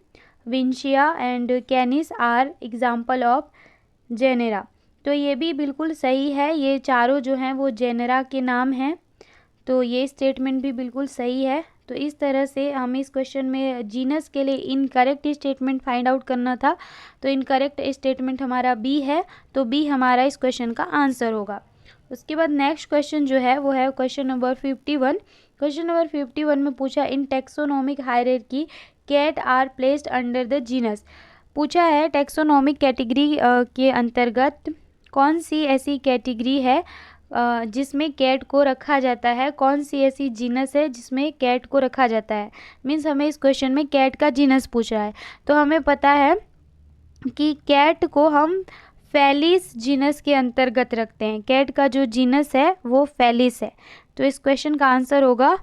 Vinshia and Canis are example of genera. तो ये भी बिल्कुल सही है। ये चारों जो हैं वो जेनेरा के नाम हैं। तो ये स्टेटमेंट भी बिल्कुल सही है। तो इस तरह से हमें इस क्वेश्चन में जीनस के लिए इनकरेक्ट स्टेटमेंट फाइंड आउट करना था। तो इनकरेक्ट स्टेटमेंट हमारा बी है। तो बी हमारा इस क्वेश्चन का आंसर होगा। उसके बाद नेक्स्ट क्वेश्चन जो है वो है क्वेश्चन नंबर 51। क्वेश्चन नंबर 51 में पूछा in taxonomic hierarchy cat are placed under the genus. पूछा है टेक्सोनोमिक कैटेगरी के अंतर्गत कौन सी ऐसी कैटेगरी है जिसमें कैट को रखा जाता है, कौन सी ऐसी जीनस है जिसमें कैट को रखा जाता है। मीन्स हमें इस क्वेश्चन में कैट का जीनस पूछा है। तो हमें पता है कि कैट को हम फेलिस जीनस के अंतर्गत रखते हैं। कैट का जो जीनस है वो फेलिस है। तो इस क्वेश्चन का आंसर होगा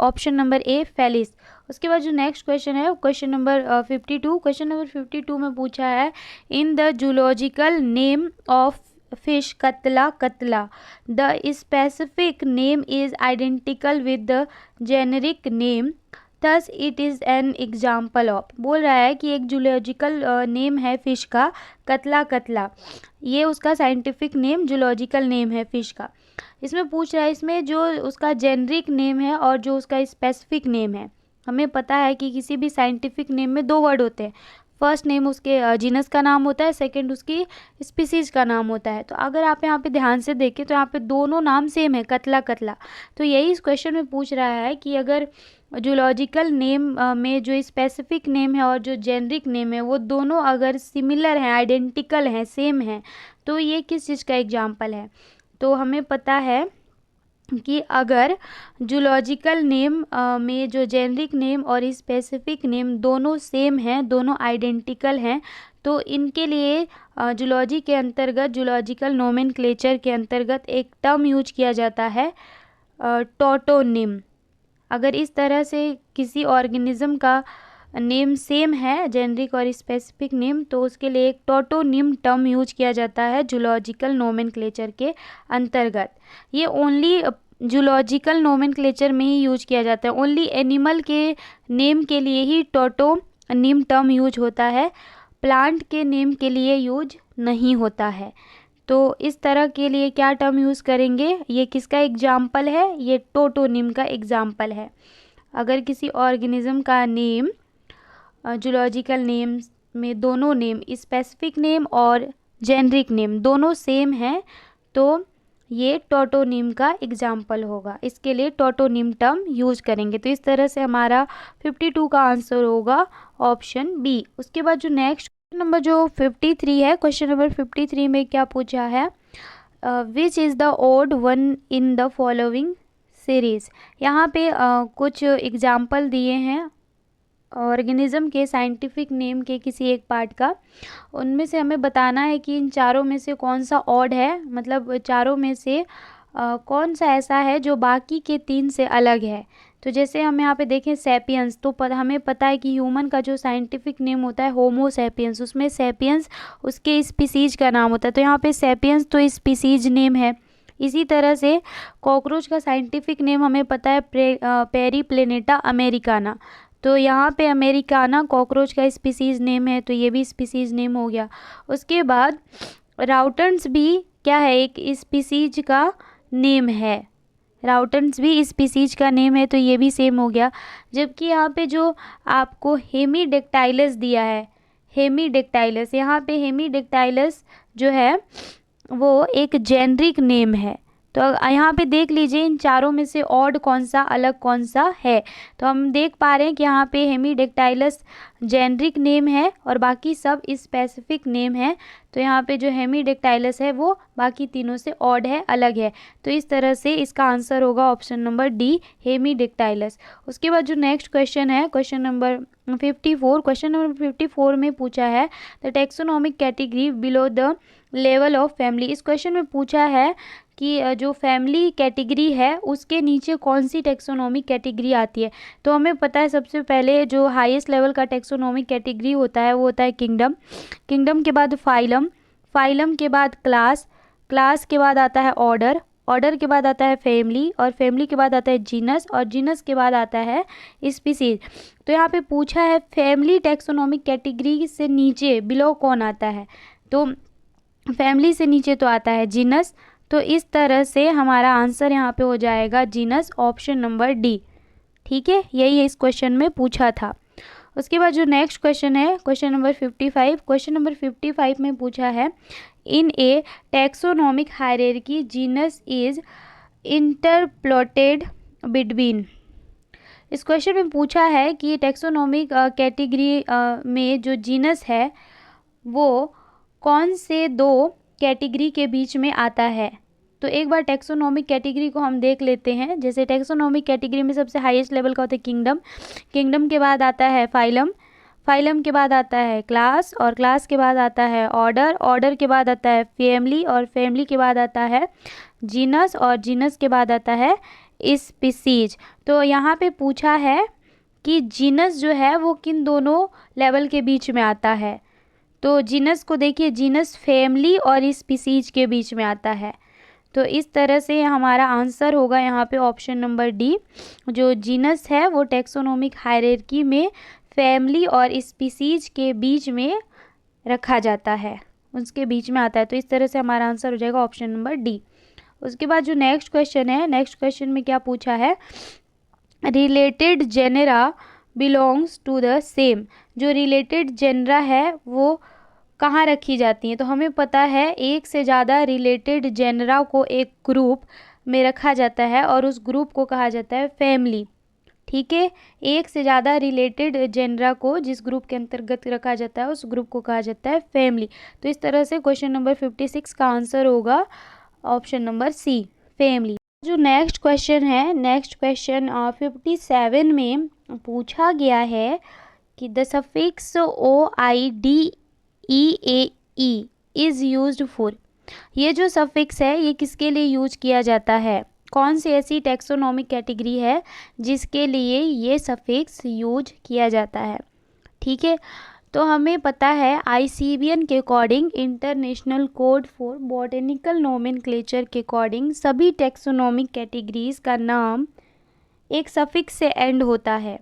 ऑप्शन नंबर ए, फेलिस। उसके बाद जो नेक्स्ट क्वेश्चन है क्वेश्चन नंबर 52। क्वेश्चन नंबर 52 में पूछा है in the zoological name of fish katla katla. The specific name is identical with the generic name, thus it is an example of. बोल रहा है कि एक जूलॉजिकल नेम है फिश का कतला कतला, ये उसका साइंटिफिक नेम जूलॉजिकल नेम है फिश का. इसमें पूछ रहा है इसमें जो उसका जेनरिक नेम है और जो उसका स्पेसिफिक नेम है. हमें पता है कि किसी भी साइंटिफिक नेम में दो वर्ड होते हैं. फर्स्ट नेम उसके जीनस का नाम होता है, सेकंड उसकी स्पीसीज का नाम होता है. तो अगर आप यहाँ पे ध्यान से देखें तो यहाँ पे दोनों नाम सेम है, कतला कतला. तो यही इस क्वेश्चन में पूछ रहा है कि अगर जूलॉजिकल नेम में जो स्पेसिफिक नेम है और जो जेनरिक नेम है वो दोनों अगर सिमिलर हैं, आइडेंटिकल हैं, सेम हैं, तो ये किस चीज़ का एग्जाम्पल है. तो हमें पता है कि अगर जूलॉजिकल नेम में जो जेनरिक नेम और स्पेसिफिक नेम दोनों सेम हैं, दोनों आइडेंटिकल हैं, तो इनके लिए जूलॉजी के अंतर्गत, जूलॉजिकल नोमेनक्लेचर के अंतर्गत एक टर्म यूज किया जाता है टोटोनिम. अगर इस तरह से किसी ऑर्गेनिज्म का नेम सेम है, जेनरिक और स्पेसिफिक नेम, तो उसके लिए एक टोटोनिम टर्म यूज किया जाता है जूलॉजिकल नोमेनक्लेचर के अंतर्गत. ये ओनली जूलॉजिकल नोमेनक्लेचर में ही यूज किया जाता है. ओनली एनिमल के नेम के लिए ही टोटोनिम टर्म यूज होता है, प्लांट के नेम के लिए यूज नहीं होता है. तो इस तरह के लिए क्या टर्म यूज़ करेंगे, ये किसका एग्जाम्पल है, ये टोटोनिम का एग्जाम्पल है. अगर किसी ऑर्गेनिज्म का नेम जूलॉजिकल नेम में दोनों नेम, स्पेसिफिक नेम और जेनरिक नेम दोनों सेम हैं, तो ये टोटोनिम का एग्जाम्पल होगा. इसके लिए टोटोनिम टर्म यूज़ करेंगे. तो इस तरह से हमारा 52 का आंसर होगा ऑप्शन बी. उसके बाद जो नेक्स्ट नंबर जो 53 है, क्वेश्चन नंबर 53 में क्या पूछा है, which is the odd one in the following series. यहाँ पे कुछ एग्जाम्पल दिए हैं ऑर्गेनिज्म के साइंटिफिक नेम के किसी एक पार्ट का. उनमें से हमें बताना है कि इन चारों में से कौन सा ऑड है, मतलब चारों में से कौन सा ऐसा है जो बाकी के तीन से अलग है. तो जैसे हम यहाँ पे देखें सैपियंस, तो हमें पता है कि ह्यूमन का जो साइंटिफिक नेम होता है होमो सैपियंस, उसमें सैपियंस उसके स्पीसीज का नाम होता है. तो यहाँ पे सैपियंस तो स्पीसीज नेम है. इसी तरह से कॉकरोच का साइंटिफिक नेम हमें पता है पेरीप्लेनेटा अमेरिकाना. तो यहाँ पे अमेरिकाना कॉकरोच का स्पीसीज नेम है, तो ये भी स्पीसीज नेम हो गया. उसके बाद राउटन्स भी क्या है, एक स्पीसीज का नेम है. राउटन्स भी स्पीसीज का नेम है, तो ये भी सेम हो गया. जबकि यहाँ पे जो आपको हेमीडेक्टाइलस दिया है, हेमीडेक्टाइलस, यहाँ पे हेमीडेक्टाइलस जो है वो एक जेनरिक नेम है. तो यहाँ पे देख लीजिए इन चारों में से ऑड कौन सा, अलग कौन सा है. तो हम देख पा रहे हैं कि यहाँ पे हेमीडेक्टाइलस जेनरिक नेम है और बाकी सब स्पेसिफिक नेम है. तो यहाँ पे जो हेमीडेक्टाइलस है वो बाकी तीनों से ऑड है, अलग है. तो इस तरह से इसका आंसर होगा ऑप्शन नंबर डी, हेमीडेक्टाइलस. उसके बाद जो नेक्स्ट क्वेश्चन है, क्वेश्चन नंबर 54. क्वेश्चन नंबर 54 में पूछा है the taxonomic category below the level of family. इस क्वेश्चन में पूछा है कि जो फैमिली कैटेगरी है उसके नीचे कौन सी टेक्सोनॉमिक कैटेगरी आती है. तो हमें पता है सबसे पहले जो हाईएस्ट लेवल का टेक्सोनॉमिक कैटेगरी होता है वो होता है किंगडम. किंगडम के बाद फाइलम, फाइलम के बाद क्लास, क्लास के बाद आता है ऑर्डर, ऑर्डर के बाद आता है फैमिली, और फैमिली के बाद आता है जीनस, और जीनस के बाद आता है स्पीसीज. तो यहाँ पे पूछा है फैमिली टेक्सोनॉमिक कैटेगरी से नीचे बिलो कौन आता है. तो फैमिली से नीचे तो आता है जीनस. तो इस तरह से हमारा आंसर यहाँ पे हो जाएगा जीनस, ऑप्शन नंबर डी. ठीक है, यही इस क्वेश्चन में पूछा था. उसके बाद जो नेक्स्ट क्वेश्चन है, क्वेश्चन नंबर 55. क्वेश्चन नंबर 55 में पूछा है in a taxonomic hierarchy genus is interpolated between. इस क्वेश्चन में पूछा है कि टैक्सोनॉमिक कैटेगरी में जो जीनस है वो कौन से दो कैटेगरी के बीच में आता है. तो एक बार टैक्सोनॉमिक कैटेगरी को हम देख लेते हैं. जैसे टैक्सोनॉमिक कैटेगरी में सबसे हाईएस्ट लेवल का होता है किंगडम, किंगडम के बाद आता है फाइलम, फाइलम के बाद आता है क्लास, और क्लास के बाद आता है ऑर्डर, ऑर्डर के बाद आता है फैमिली, और फैमिली के बाद आता है जीनस, और जीनस के बाद आता है स्पीसीज. तो यहाँ पे पूछा है कि जीनस जो है वो किन दोनों लेवल के बीच में आता है. तो जीनस को देखिए, जीनस फैमिली और स्पीसीज के बीच में आता है। तो इस तरह से हमारा आंसर होगा यहाँ पे ऑप्शन नंबर डी। जो जीनस है वो टैक्सोनॉमिक हायरार्की में फैमिली और स्पीसीज के बीच में रखा जाता है, उसके बीच में आता है। तो इस तरह से हमारा आंसर हो जाएगा ऑप्शन नंबर डी। उसके बाद जो नेक्स्ट क्वेश्चन है, नेक्स्ट क्वेश्चन में क्या पूछा है, related genera belongs to the same. जो रिलेटेड जेनरा है वो कहाँ रखी जाती हैं? तो हमें पता है एक से ज़्यादा रिलेटेड जेनरा को एक ग्रुप में रखा जाता है और उस ग्रुप को कहा जाता है फैमिली। ठीक है, एक से ज़्यादा रिलेटेड जेनरा को जिस ग्रुप के अंतर्गत रखा जाता है उस ग्रुप को कहा जाता है फैमिली। तो इस तरह से क्वेश्चन नंबर 56 का आंसर होगा ऑप्शन नंबर सी, फैमिली। जो नेक्स्ट क्वेश्चन है, नेक्स्ट क्वेश्चन 57 में पूछा गया है कि the suffix OIDEAE is used for. ये जो सफिक्स है ये किसके लिए यूज किया जाता है? कौन सी ऐसी टैक्सोनॉमिक कैटेगरी है जिसके लिए ये सफिक्स यूज किया जाता है? ठीक है, तो हमें पता है ICBN के according, international code for botanical nomenclature के अकॉर्डिंग, सभी टैक्सोनॉमिक कैटेगरीज का नाम एक सफिक्स से एंड होता है।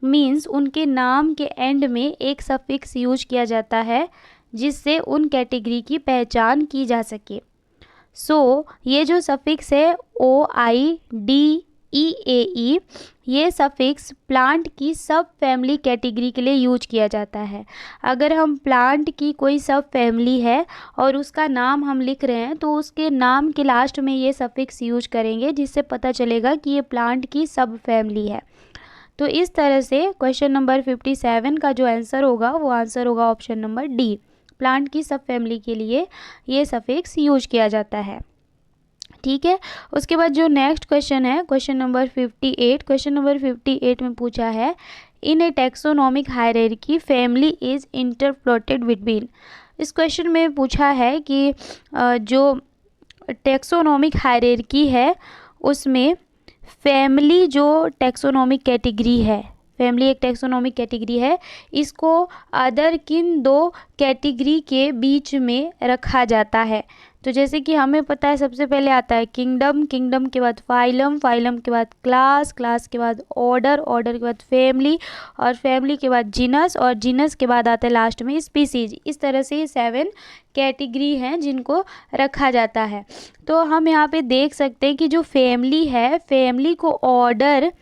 मीन्स उनके नाम के एंड में एक सफिक्स यूज किया जाता है जिससे उन कैटेगरी की पहचान की जा सके। ये जो सफिक्स है OIDEAE, ये सफिक्स प्लांट की सब फैमिली कैटेगरी के लिए यूज किया जाता है। अगर हम प्लांट की कोई सब फैमिली है और उसका नाम हम लिख रहे हैं तो उसके नाम के लास्ट में ये सफिक्स यूज करेंगे जिससे पता चलेगा कि ये प्लांट की सब फैमिली है। तो इस तरह से क्वेश्चन नंबर 57 का जो आंसर होगा वो आंसर होगा ऑप्शन नंबर डी। प्लांट की सब फैमिली के लिए ये सफिक्स यूज किया जाता है। ठीक है, उसके बाद जो नेक्स्ट क्वेश्चन है, क्वेश्चन नंबर 58, क्वेश्चन नंबर 58 में पूछा है in a taxonomic hierarchy family is interpolated between. इस क्वेश्चन में पूछा है कि जो टैक्सोनॉमिक हायरार्की है उसमें फैमिली जो टैक्सोनॉमिक कैटेगरी है, फैमिली एक टैक्सोनॉमिक कैटेगरी है, इसको अदर किन दो कैटेगरी के बीच में रखा जाता है। तो जैसे कि हमें पता है सबसे पहले आता है किंगडम, किंगडम के बाद फाइलम, फाइलम के बाद क्लास, क्लास के बाद ऑर्डर, ऑर्डर के बाद फैमिली, और फैमिली के बाद जीनस, और जीनस के बाद आता है लास्ट में स्पीसीज। इस तरह से ये 7 कैटेगरी हैं जिनको रखा जाता है। तो हम यहाँ पे देख सकते हैं कि जो फैमिली है, फैमिली को ऑर्डर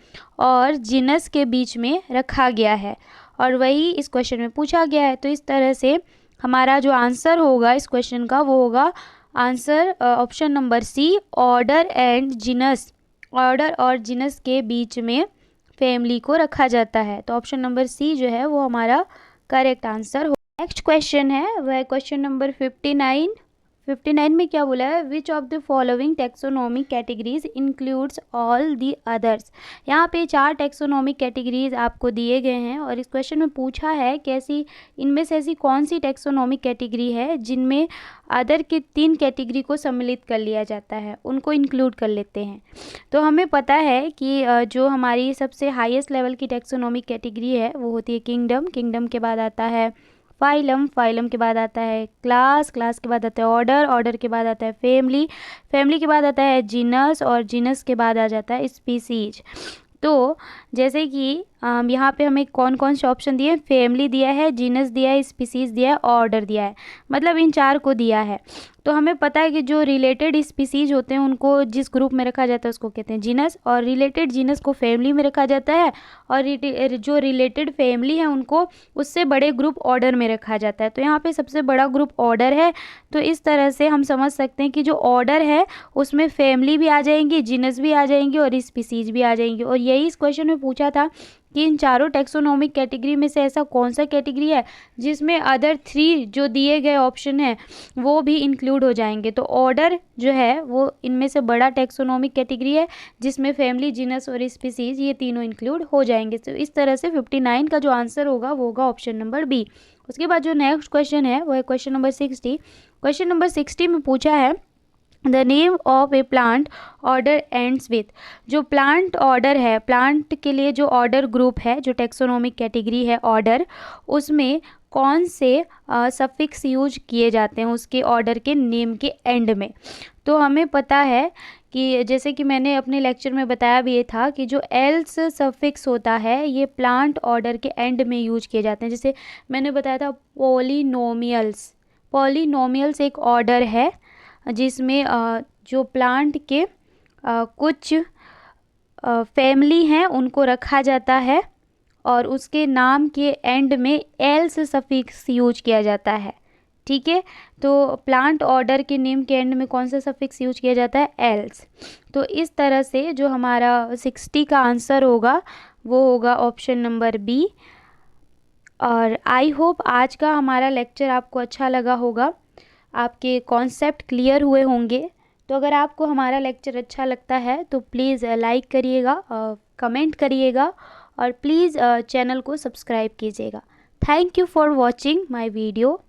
और जीनस के बीच में रखा गया है और वही इस क्वेश्चन में पूछा गया है। तो इस तरह से हमारा जो आंसर होगा इस क्वेश्चन का वो होगा answer option number C, order and genus. Order और जीनस के बीच में फैमिली को रखा जाता है। तो ऑप्शन नंबर सी जो है वो हमारा करेक्ट आंसर हो। नेक्स्ट क्वेश्चन है वह क्वेश्चन नंबर 59। 59 में क्या बोला है, which of the following taxonomic categories includes all the others. यहाँ पे 4 टैक्सोनॉमिक कैटेगरीज आपको दिए गए हैं और इस क्वेश्चन में पूछा है कैसी इनमें से ऐसी कौन सी टैक्सोनॉमिक कैटेगरी है जिनमें अदर के 3 कैटेगरी को सम्मिलित कर लिया जाता है, उनको इंक्लूड कर लेते हैं। तो हमें पता है कि जो हमारी सबसे हाईएस्ट लेवल की टैक्सोनॉमिक कैटेगरी है वो होती है किंगडम, किंगडम के बाद आता है फाइलम, फाइलम के बाद आता है क्लास, क्लास के बाद आता है ऑर्डर, ऑर्डर के बाद आता है फैमिली, फैमिली के बाद आता है जीनस और जीनस के बाद आ जाता है स्पीसीज। तो जैसे कि यहाँ पे हमें कौन कौन से ऑप्शन दिए, फैमिली दिया है, जीनस दिया है, स्पीसीज दिया है, ऑर्डर दिया है, मतलब इन 4 को दिया है। तो हमें पता है कि जो रिलेटेड स्पीसीज होते हैं उनको जिस ग्रुप में रखा जाता है उसको कहते हैं जीनस, और रिलेटेड जीनस को फैमिली में रखा जाता है, और जो रिलेटेड फैमिली है उनको उससे बड़े ग्रुप ऑर्डर में रखा जाता है। तो यहाँ पे सबसे बड़ा ग्रुप ऑर्डर है। तो इस तरह से हम समझ सकते हैं कि जो ऑर्डर है उसमें फैमिली भी आ जाएंगी, जीनस भी आ जाएंगी और स्पीसीज भी आ जाएंगी। और यही इस क्वेश्चन में पूछा था कि इन चारों टैक्सोनॉमिक कैटेगरी में से ऐसा कौन सा कैटेगरी है जिसमें अदर 3 जो दिए गए ऑप्शन है वो भी इंक्लूड हो जाएंगे। तो ऑर्डर जो है वो इनमें से बड़ा टैक्सोनॉमिक कैटेगरी है जिसमें फैमिली, जीनस और स्पीसीज ये तीनों इंक्लूड हो जाएंगे। तो इस तरह से 59 का जो आंसर होगा वो होगा ऑप्शन नंबर बी। उसके बाद जो नेक्स्ट क्वेश्चन है वो है क्वेश्चन नंबर 60। क्वेश्चन नंबर 60 में पूछा है the name of A plant order ends with. जो प्लांट ऑर्डर है, प्लांट के लिए जो ऑर्डर ग्रुप है, जो टैक्सोनॉमिक कैटेगरी है ऑर्डर, उसमें कौन से सफिक्स यूज किए जाते हैं उसके ऑर्डर के नेम के एंड में। तो हमें पता है कि जैसे कि मैंने अपने लेक्चर में बताया भी ये था कि जो एल्स सफिक्स होता है ये प्लांट ऑर्डर के एंड में यूज किए जाते हैं। जैसे मैंने बताया था पॉलिनोमियल्स, पॉलिनोमियल्स एक ऑर्डर है जिसमें जो प्लांट के कुछ फैमिली हैं उनको रखा जाता है और उसके नाम के एंड में एल्स सफिक्स यूज किया जाता है। ठीक है, तो प्लांट ऑर्डर के नेम के एंड में कौन सा सफिक्स यूज किया जाता है, एल्स। तो इस तरह से जो हमारा 60 का आंसर होगा वो होगा ऑप्शन नंबर बी। और आई होप आज का हमारा लेक्चर आपको अच्छा लगा होगा, आपके कॉन्सेप्ट क्लियर हुए होंगे। तो अगर आपको हमारा लेक्चर अच्छा लगता है तो प्लीज़ लाइक करिएगा, कमेंट करिएगा और प्लीज़ चैनल को सब्सक्राइब कीजिएगा। Thank you for watching my video.